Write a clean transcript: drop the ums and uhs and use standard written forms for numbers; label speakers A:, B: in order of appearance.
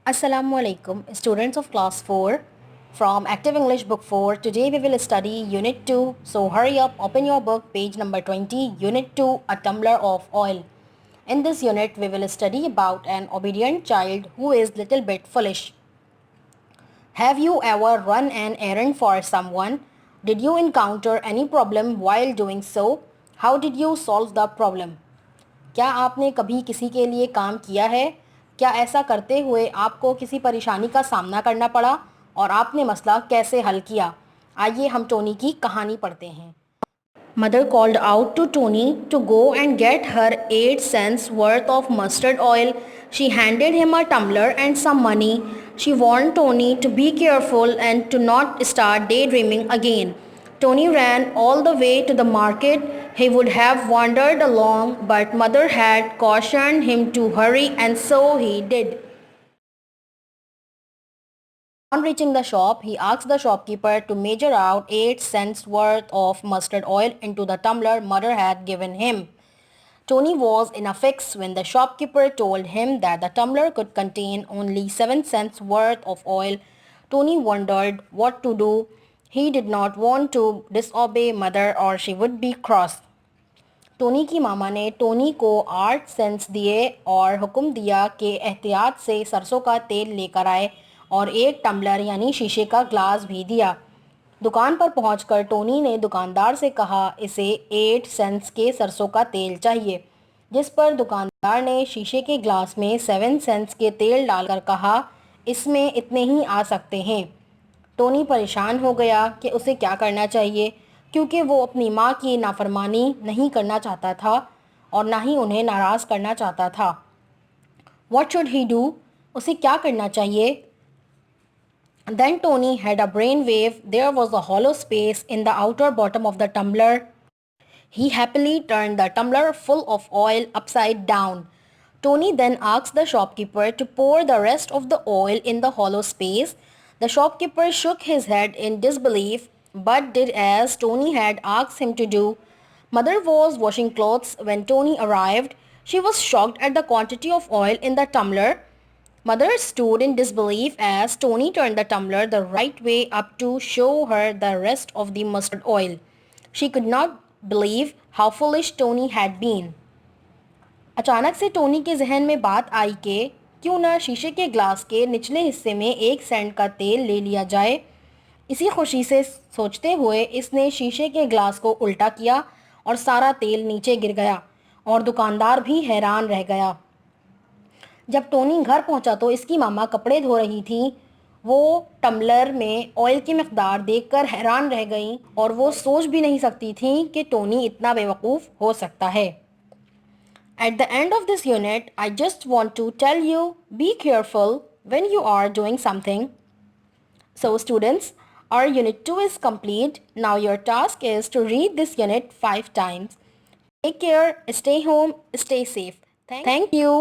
A: Assalamualaikum, students of class 4 from Active English book 4. Today we will study unit 2. So hurry up, open your book, page number 20, unit 2, a tumbler of oil. In this unit we will study about an obedient child who is little bit foolish. Have you ever run an errand for someone? Did you encounter any problem while doing so? How did you solve the problem? क्या आपने कभी किसी के लिए काम किया है? क्या ऐसा करते हुए आपको किसी परेशानी का सामना करना पड़ा और आपने मसला कैसे हल किया? आइए हम टोनी की कहानी पढ़ते हैं। Mother called out to Tony to go and get her 8 cents worth of mustard oil. She handed him a tumbler and some money. She warned Tony to be careful and to not start daydreaming again. Tony ran all the way to the market. He would have wandered along, but Mother had cautioned him to hurry, and so he did. On reaching the shop, he asked the shopkeeper to measure out 8 cents worth of mustard oil into the tumbler Mother had given him. Tony was in a fix when the shopkeeper told him that the tumbler could contain only 7 cents worth of oil. Tony wondered what to do. He did not want to disobey Mother or she would be cross. Tony की मामा ने Tony को 8 cents दिए और हुक्म दिया कि एहतियात से सरसों का तेल लेकर आए और एक टम्बलर यानी शीशे का ग्लास भी दिया। दुकान पर पहुंचकर टोनी ने दुकानदार से कहा इसे 8 सेंट्स के सरसों का तेल चाहिए, जिस पर दुकानदार ने शीशे के ग्लास में 7 सेंट्स के तेल डालकर कहा इसमें इतने ही आ सकते हैं। टोनी परेशान हो गया कि उसे क्या करना चाहिए, क्योंकि वो अपनी माँ की नाफरमानी नहीं करना चाहता था और ना ही उन्हें नाराज़ करना चाहता था। What should he do? उसे क्या करना चाहिए? Then Tony had a brain wave. There was a hollow space in the outer bottom of the tumbler. He happily turned the tumbler full of oil upside down. Tony then asked the shopkeeper to pour the rest of the oil in the hollow space. The shopkeeper shook his head in disbelief but did as Tony had asked him to do. Mother was washing clothes when Tony arrived. She was shocked at the quantity of oil in the tumbler. Mother stood in disbelief as Tony turned the tumbler the right way up to show her the rest of the mustard oil. She could not believe how foolish Tony had been. अचानक से Tony के जहन में बात आई कि क्यों ना शीशे के ग्लास के निचले हिस्से में 1 सेंट का तेल ले लिया जाए। इसी खुशी से सोचते हुए इसने शीशे के ग्लास को उल्टा किया और सारा तेल नीचे गिर गया और दुकानदार भी हैरान रह गया। जब टोनी घर पहुंचा तो इसकी मामा कपड़े धो रही थी। वो टम्बलर में ऑयल की मकदार देखकर हैरान रह गई और वो सोच भी नहीं सकती थी कि टोनी इतना बेवकूफ़ हो सकता है। At the end of this unit, I just want to tell you, be careful when you are doing something. So students, our unit 2 is complete. Now your task is to read this unit 5 times. Take care, stay home, stay safe. Thank you.